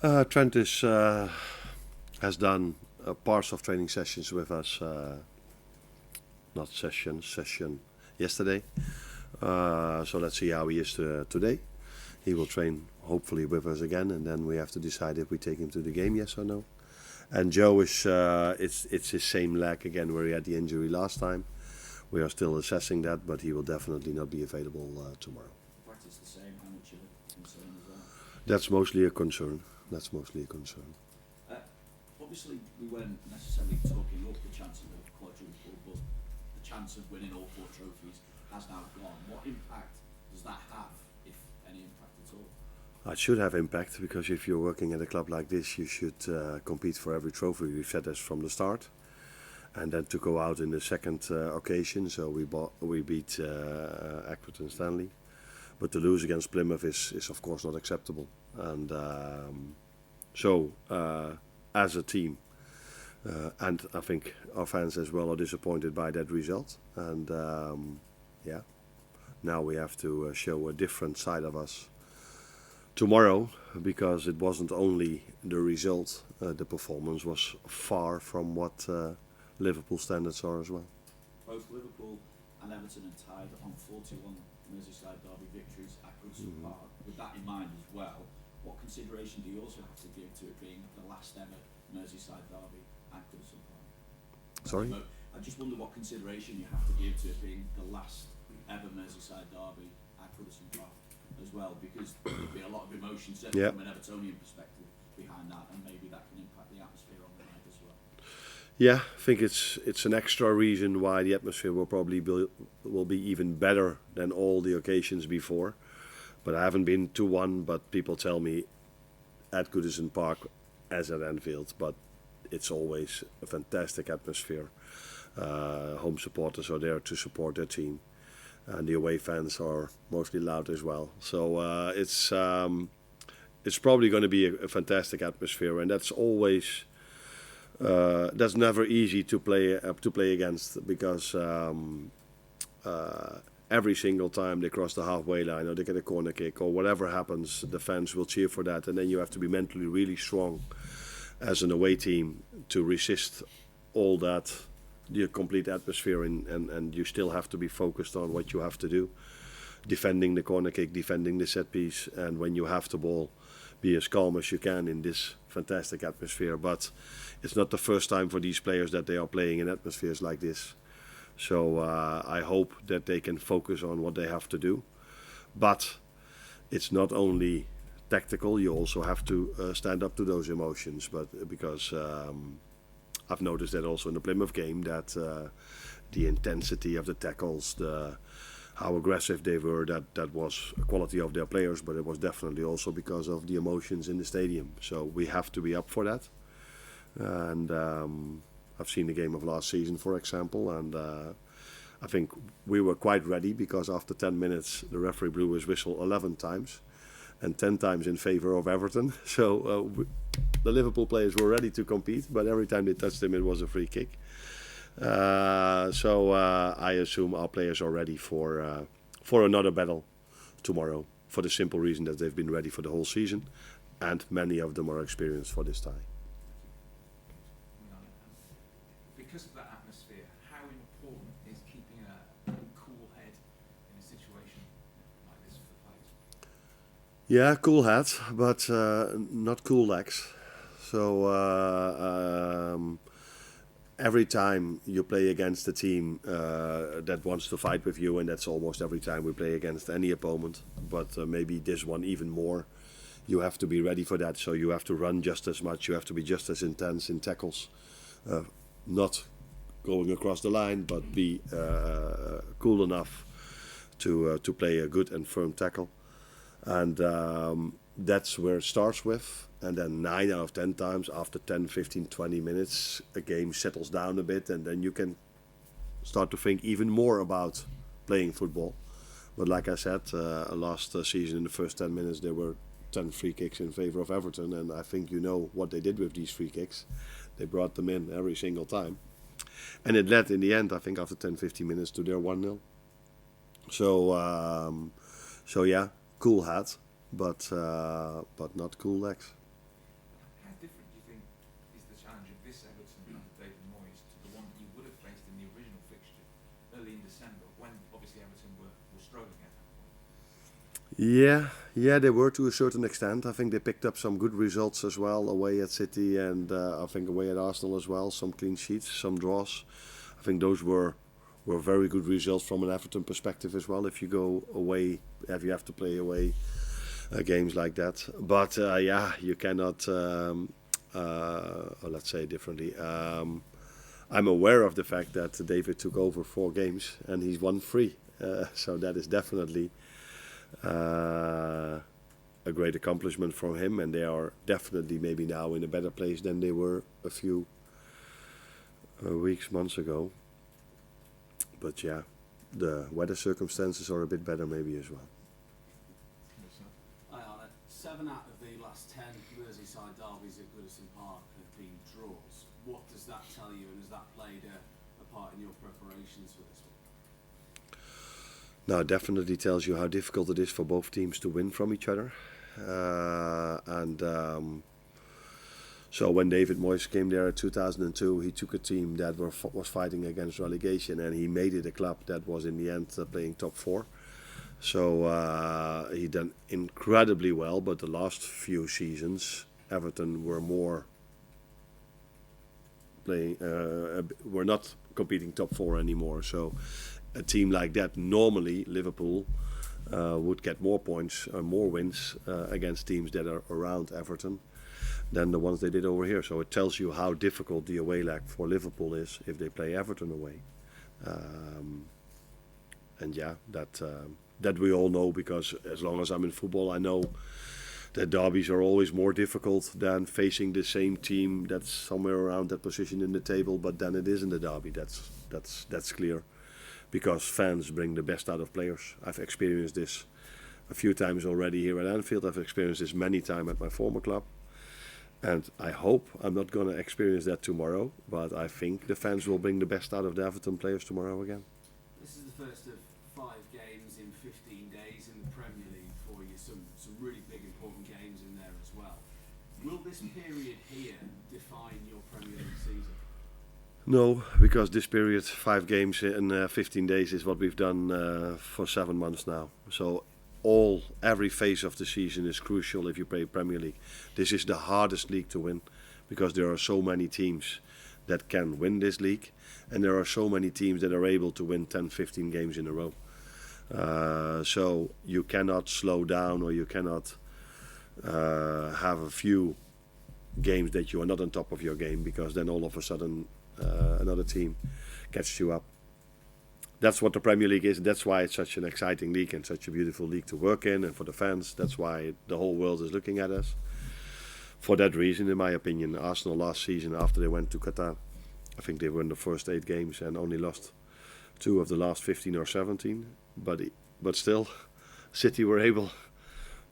Trent has done parts of training sessions with us, not session yesterday. So let's see how he is today. He will train hopefully with us again, and then we have to decide if we take him to the game, yes or no. And Joe is it's his same leg again where he had the injury last time. We are still assessing that, but he will definitely not be available tomorrow. Practice the same. How much of a concern is that? That's mostly a concern. Obviously, we weren't necessarily talking up the chance of the quadruple, but the chance of winning all 4 trophies has now gone. What impact does that have, if any impact at all? It should have impact because if you're working at a club like this, you should compete for every trophy. We've said this from the start, and then to go out in the second occasion. So we beat Everton Stanley, but to lose against Plymouth is of course not acceptable. And so as a team, and I think our fans as well are disappointed by that result. And now we have to show a different side of us tomorrow, because it wasn't only the result, the performance was far from what Liverpool standards are as well. Both Liverpool and Everton are tied on 41 Merseyside derby victories at Goodison Park. With that in mind as well, what consideration do you also have to give to it being the last ever Merseyside derby at Goodison Park? Sorry? I just wonder what consideration you have to give to it being the last ever Merseyside derby at Goodison Park as well, because there'd be a lot of emotion, certainly from an Evertonian perspective, behind that, and maybe that can impact the atmosphere on the night as well. Yeah, I think it's an extra reason why the atmosphere will probably will be even better than all the occasions before. But I haven't been to one, but people tell me at Goodison Park, as at Anfield, but it's always a fantastic atmosphere. Home supporters are there to support their team, and the away fans are mostly loud as well. So it's probably going to be a fantastic atmosphere, and that's always that's never easy to play against, because every single time they cross the halfway line or they get a corner kick or whatever happens, the fans will cheer for that, and then you have to be mentally really strong as an away team to resist all that, the complete atmosphere, and you still have to be focused on what you have to do, defending the corner kick, defending the set piece, and when you have the ball, be as calm as you can in this fantastic atmosphere. But it's not the first time for these players that they are playing in atmospheres like this. So I hope that they can focus on what they have to do. But it's not only tactical, you also have to stand up to those emotions. But because I've noticed that also in the Plymouth game, that the intensity of the tackles, how aggressive they were, that was a quality of their players, but it was definitely also because of the emotions in the stadium. So we have to be up for that. And I've seen the game of last season, for example, and I think we were quite ready, because after 10 minutes the referee blew his whistle 11 times and 10 times in favor of Everton. So the Liverpool players were ready to compete, but every time they touched him it was a free kick. So I assume our players are ready for another battle tomorrow, for the simple reason that they've been ready for the whole season, and many of them are experienced for this tie. Because of that atmosphere, how important is keeping a cool head in a situation like this for the players? Yeah, cool head, but not cool legs. So every time you play against a team that wants to fight with you, and that's almost every time we play against any opponent, but maybe this one even more, you have to be ready for that. So you have to run just as much, you have to be just as intense in tackles. Not going across the line, but be cool enough to play a good and firm tackle. And that's where it starts with. And then 9 out of 10 times, after 10, 15, 20 minutes, a game settles down a bit, and then you can start to think even more about playing football. But like I said, last season in the first 10 minutes there were 10 free kicks in favor of Everton, and I think you know what they did with these free kicks. They brought them in every single time. And it led in the end, I think, after 10, 15 minutes to their 1-0. So yeah, cool hat, but not cool legs. Yeah, they were to a certain extent. I think they picked up some good results as well away at City and I think away at Arsenal as well. Some clean sheets, some draws. I think those were very good results from an Everton perspective as well. If you go away, if you have to play away games like that. But yeah, you cannot. Or let's say it differently. I'm aware of the fact that David took over 4 games and he's won 3. So that is definitely a great accomplishment from him, and they are definitely maybe now in a better place than they were a few weeks, months ago. But yeah, the weather circumstances are a bit better maybe as well. Hi Arne. 7 out of the last 10 Merseyside derbies at Goodison Park have been draws. What does that tell you, and has that played a part in your preparations for this one? Now, it definitely tells you how difficult it is for both teams to win from each other. So when David Moyes came there in 2002, he took a team that was fighting against relegation, and he made it a club that was in the end playing top 4. So he done incredibly well, but the last few seasons, Everton were more playing, were not competing top 4 anymore. So a team like that, normally Liverpool would get more points, more wins against teams that are around Everton than the ones they did over here. So it tells you how difficult the away leg for Liverpool is if they play Everton away. And yeah, that we all know, because as long as I'm in football, I know that derbies are always more difficult than facing the same team that's somewhere around that position in the table. But then it isn't a derby. That's clear, because fans bring the best out of players. I've experienced this a few times already here at Anfield. I've experienced this many times at my former club. And I hope I'm not going to experience that tomorrow, but I think the fans will bring the best out of the Everton players tomorrow again. This is the first of 5 games in 15 days in the Premier League for you. Some really big, important games in there as well. Will this period here define your Premier League season? No, because this period, 5 games in 15 days, is what we've done for 7 months now. So every phase of the season is crucial if you play Premier League. This is the hardest league to win, because there are so many teams that can win this league, and there are so many teams that are able to win 10, 15 games in a row. So you cannot slow down, or you cannot have a few games that you are not on top of your game, because then all of a sudden another team catches you up. That's what the Premier League is. That's why it's such an exciting league and such a beautiful league to work in, and for the fans. That's why the whole world is looking at us. For that reason, in my opinion, Arsenal last season, after they went to Qatar, I think they won the first 8 games and only lost 2 of the last 15 or 17. But still, City were able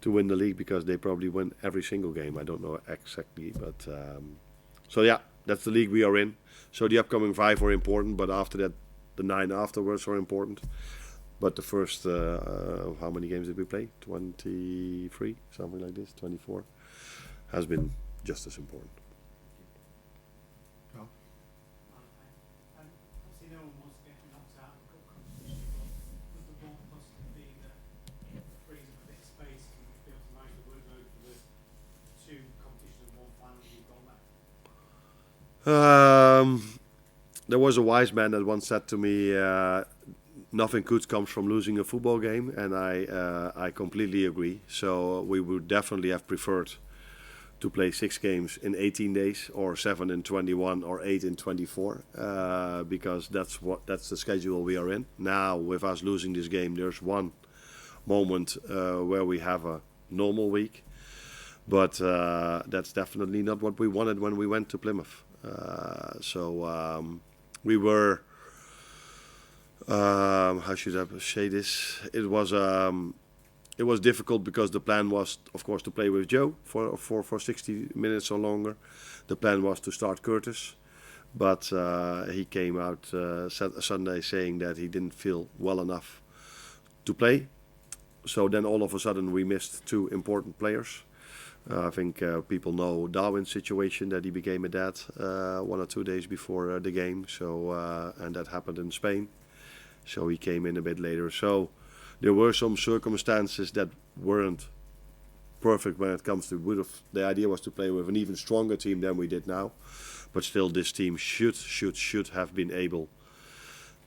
to win the league because they probably win every single game. I don't know exactly, but so yeah, that's the league we are in. So the upcoming 5 are important, but after that, the 9 afterwards are important. But the first, how many games did we play? 23, something like this, 24, has been just as important. Obviously, no one wants to get knocked out of the cup competition, but was the more positive being that it frees up a bit of space and be able to manage the workload for the 2 competitions and 1 final you've got that? There was a wise man that once said to me, nothing good comes from losing a football game, and I completely agree. So we would definitely have preferred to play 6 games in 18 days, or 7 in 21, or 8 in 24, because that's the schedule we are in. Now, with us losing this game, there's one moment where we have a normal week, but that's definitely not what we wanted when we went to Plymouth. We were, how should I say this? It was difficult because the plan was, of course, to play with Joe for 60 minutes or longer. The plan was to start Curtis, but he came out Sunday saying that he didn't feel well enough to play. So then all of a sudden we missed 2 important players. I think people know Darwin's situation, that he became a dad 1 or 2 days before the game. So and that happened in Spain. So he came in a bit later. So there were some circumstances that weren't perfect when it comes to. The idea was to play with an even stronger team than we did now, but still this team should have been able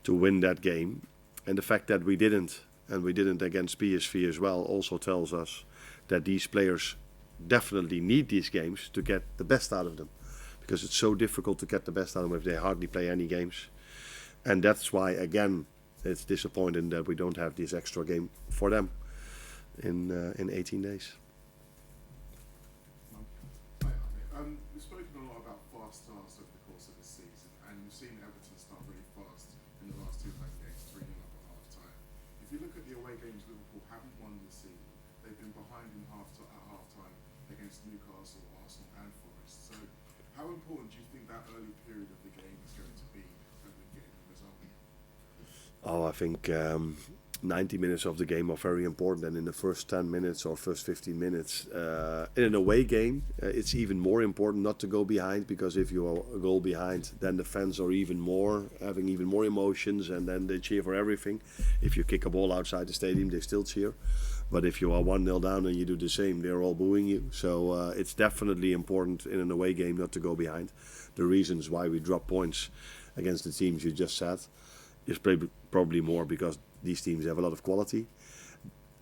to win that game. And the fact that we didn't, and we didn't against PSV as well, also tells us that these players definitely need these games to get the best out of them, because it's so difficult to get the best out of them if they hardly play any games. And that's why, again, it's disappointing that we don't have this extra game for them in 18 days. Hi, Arne. We've spoken a lot about fast starts over the course of the season, and we've seen Everton start really fast in the last two home games, 3-0 up at half time. If you look at the away games Liverpool haven't won this season, they've been behind at half time against Newcastle, Arsenal and Forest. So how important do you think that early period of the game is going to be when we're getting the result? I think 90 minutes of the game are very important, and in the first 10 minutes or first 15 minutes in an away game it's even more important not to go behind, because if you are a goal behind, then the fans are having even more emotions, and then they cheer for everything. If you kick a ball outside the stadium, they still cheer, but if you are 1-0 down and you do the same, they're all booing you. So it's definitely important in an away game not to go behind. The reasons why we drop points against the teams you just said is probably more because these teams have a lot of quality,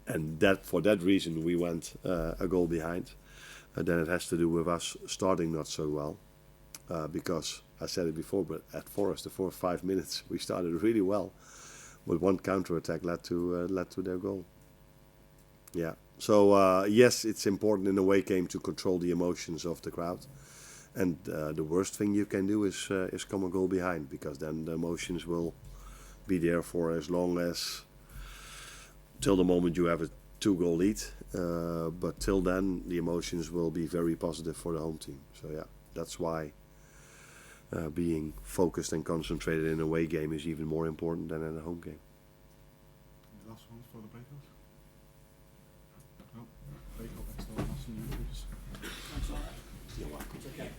and that for that reason we went a goal behind. And then it has to do with us starting not so well, because I said it before, but at Forest, the 4 or 5 minutes we started really well, but one counter attack led to their goal. Yeah. So yes, it's important in a away game to control the emotions of the crowd, and the worst thing you can do is come a goal behind, because then the emotions will be there for as long as till the moment you have a 2-goal lead, but till then the emotions will be very positive for the home team. So yeah, that's why being focused and concentrated in a away game is even more important than in a home game. The last one for the breakout? No, breakout next door. Thanks, Arne. You're welcome. It's okay.